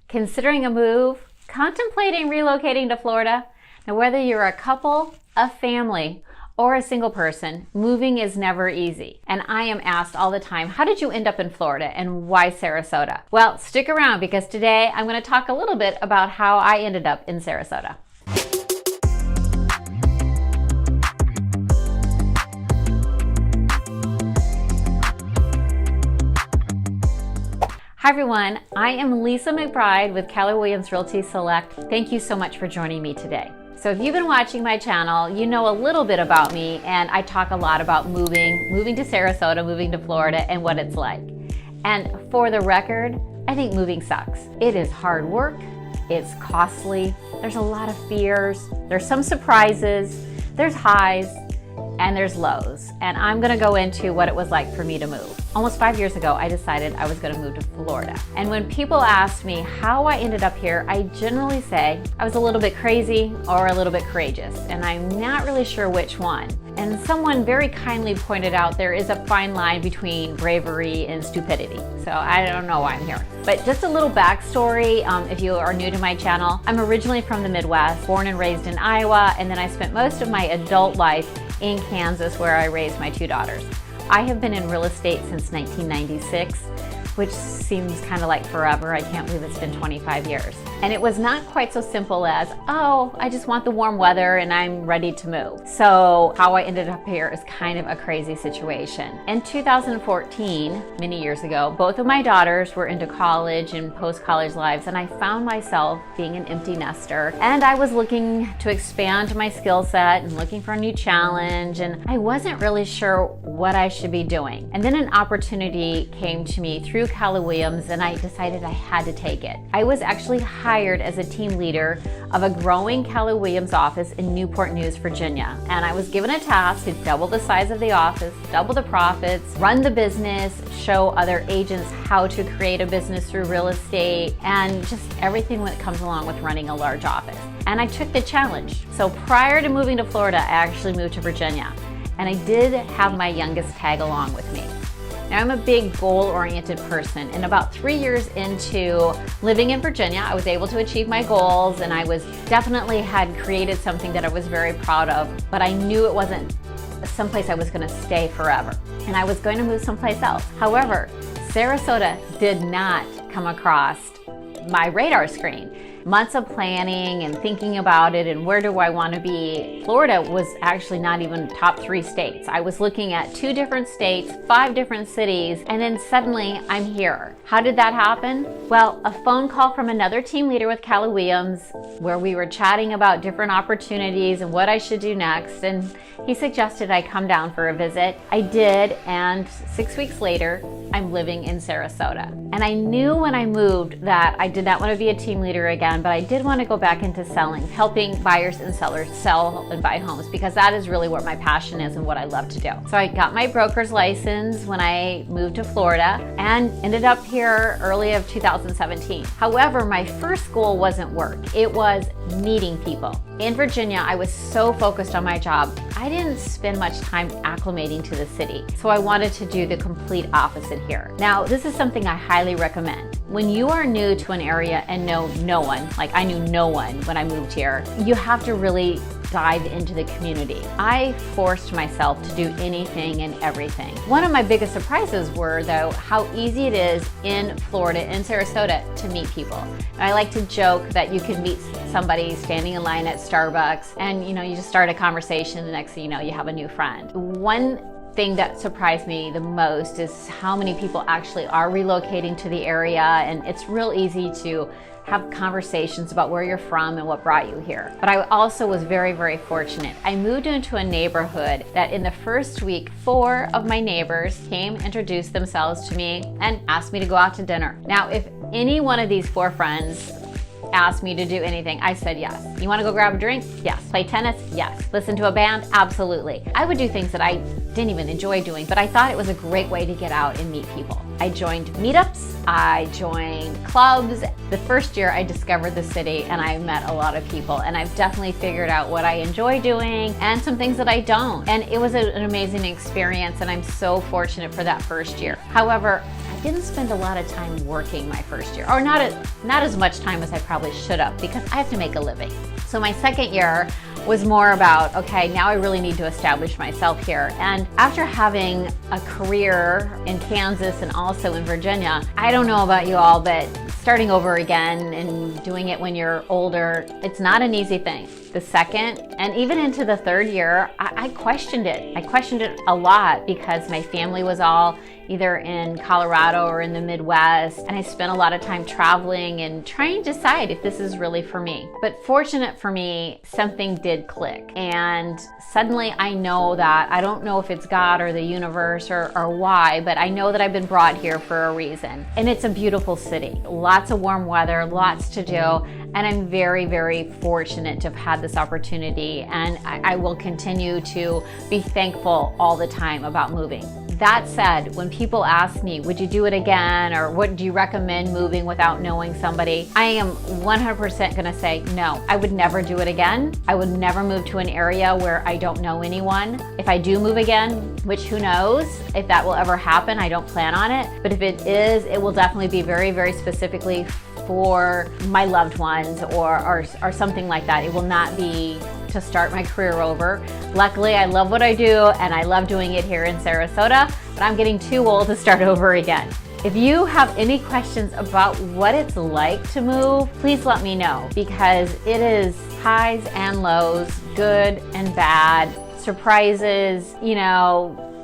Considering a move, contemplating relocating to Florida? Now, whether you're a couple, a family, or a single person, moving is never easy. And I am asked all the time, how did you end up in Florida and why Sarasota? Well, stick around because today I'm going to talk a little bit about how I ended up in Sarasota. Hi everyone, I am Lisa McBride with Keller Williams Realty Select. Thank you so much for joining me today. So if you've been watching my channel, you know a little bit about me, and I talk a lot about moving to Sarasota, moving to Florida, and what it's like. And for the record, I think moving sucks. It is hard work, it's costly, there's a lot of fears, there's some surprises, there's highs, and there's lows. And I'm gonna go into what it was like for me to move. Almost 5 years ago, I decided I was gonna move to Florida. And when people ask me how I ended up here, I generally say I was a little bit crazy or a little bit courageous, and I'm not really sure which one. And someone very kindly pointed out there is a fine line between bravery and stupidity. So I don't know why I'm here. But just a little backstory, if you are new to my channel, I'm originally from the Midwest, born and raised in Iowa, and then I spent most of my adult life in Kansas where I raised my two daughters. I have been in real estate since 1996, which seems kind of like forever. I can't believe it's been 25 years. And it was not quite so simple as, oh, I just want the warm weather and I'm ready to move. So how I ended up here is kind of a crazy situation. In 2014, many years ago, both of my daughters were into college and post-college lives, and I found myself being an empty nester. And I was looking to expand my skill set and looking for a new challenge, and I wasn't really sure what I should be doing. And then an opportunity came to me through Keller Williams, and I decided I had to take it. I was actually hired as a team leader of a growing Keller Williams office in Newport News, Virginia. And I was given a task to double the size of the office, double the profits, run the business, show other agents how to create a business through real estate, and just everything that comes along with running a large office. And I took the challenge. So prior to moving to Florida, I actually moved to Virginia. And I did have my youngest tag along with me. Now, I'm a big goal-oriented person, and about 3 years into living in Virginia, I was able to achieve my goals, and I was definitely had created something that I was very proud of, but I knew it wasn't someplace I was gonna stay forever, and I was going to move someplace else. However, Sarasota did not come across my radar screen. Months of planning and thinking about it and where do I want to be. Florida was actually not even top 3 states. I was looking at 2 different states, 5 different cities, and then suddenly I'm here. How did that happen? Well, a phone call from another team leader with Keller Williams where we were chatting about different opportunities and what I should do next, and he suggested I come down for a visit. I did, and 6 weeks later, I'm living in Sarasota. And I knew when I moved that I did not want to be a team leader again, but I did want to go back into selling, helping buyers and sellers sell and buy homes, because that is really what my passion is and what I love to do. So I got my broker's license when I moved to Florida and ended up here early of 2017. However, my first goal wasn't work. It was meeting people. In Virginia, I was so focused on my job, I didn't spend much time acclimating to the city. So I wanted to do the complete opposite here. Now, this is something I highly recommend. When you are new to an area and know no one, like I knew no one when I moved here, you have to really dive into the community. I forced myself to do anything and everything. One of my biggest surprises were, though, how easy it is in Florida, in Sarasota, to meet people. And I like to joke that you can meet somebody standing in line at Starbucks and you just start a conversation, the next thing you know, you have a new friend. One thing that surprised me the most is how many people actually are relocating to the area, and it's real easy to have conversations about where you're from and what brought you here. But I also was very, very fortunate. I moved into a neighborhood that in the first week, 4 of my neighbors came, introduced themselves to me, and asked me to go out to dinner. Now, if any one of these 4 friends asked me to do anything, I said yes. You want to go grab a drink? Yes. Play tennis? Yes. Listen to a band? Absolutely. I would do things that I didn't even enjoy doing, but I thought it was a great way to get out and meet people. I joined meetups, I joined clubs. The first year I discovered the city and I met a lot of people, and I've definitely figured out what I enjoy doing and some things that I don't. And it was an amazing experience, and I'm so fortunate for that first year. However, I I didn't spend a lot of time working my first year, or not as much time as I probably should have, because I have to make a living. So my second year was more about, okay, now I really need to establish myself here. And after having a career in Kansas and also in Virginia, I don't know about you all, but starting over again and doing it when you're older, it's not an easy thing. The second and even into the third year, I questioned it. I questioned it a lot because my family was all either in Colorado or in the Midwest, and I spent a lot of time traveling and trying to decide if this is really for me. But fortunate for me, something did click, and suddenly I know that, I don't know if it's God or the universe or why, but I know that I've been brought here for a reason. And it's a beautiful city, lots of warm weather, lots to do, and I'm very, very fortunate to have had this opportunity, and I will continue to be thankful all the time about moving. That said, when people ask me, would you do it again, or what do you recommend moving without knowing somebody, I am 100% gonna say no. I would never do it again. I would never move to an area where I don't know anyone. If I do move again, which who knows if that will ever happen, I don't plan on it. But if it is, it will definitely be very, very specifically for my loved ones or something like that. It will not be to start my career over. Luckily, I love what I do and I love doing it here in Sarasota, but I'm getting too old to start over again. If you have any questions about what it's like to move, please let me know, because it is highs and lows, good and bad, surprises,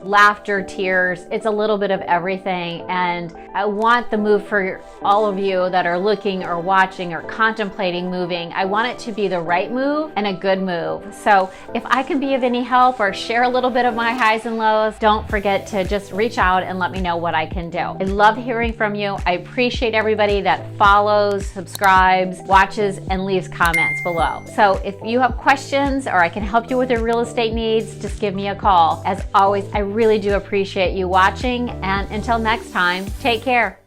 laughter, tears. It's a little bit of everything, and I want the move for all of you that are looking or watching or contemplating moving. I want it to be the right move and a good move. So if I can be of any help or share a little bit of my highs and lows, don't forget to just reach out and let me know what I can do. I love hearing from you. I appreciate everybody that follows, subscribes, watches, and leaves comments below. So if you have questions or I can help you with your real estate needs, just give me a call. As always, I really do appreciate you watching, and until next time, take care.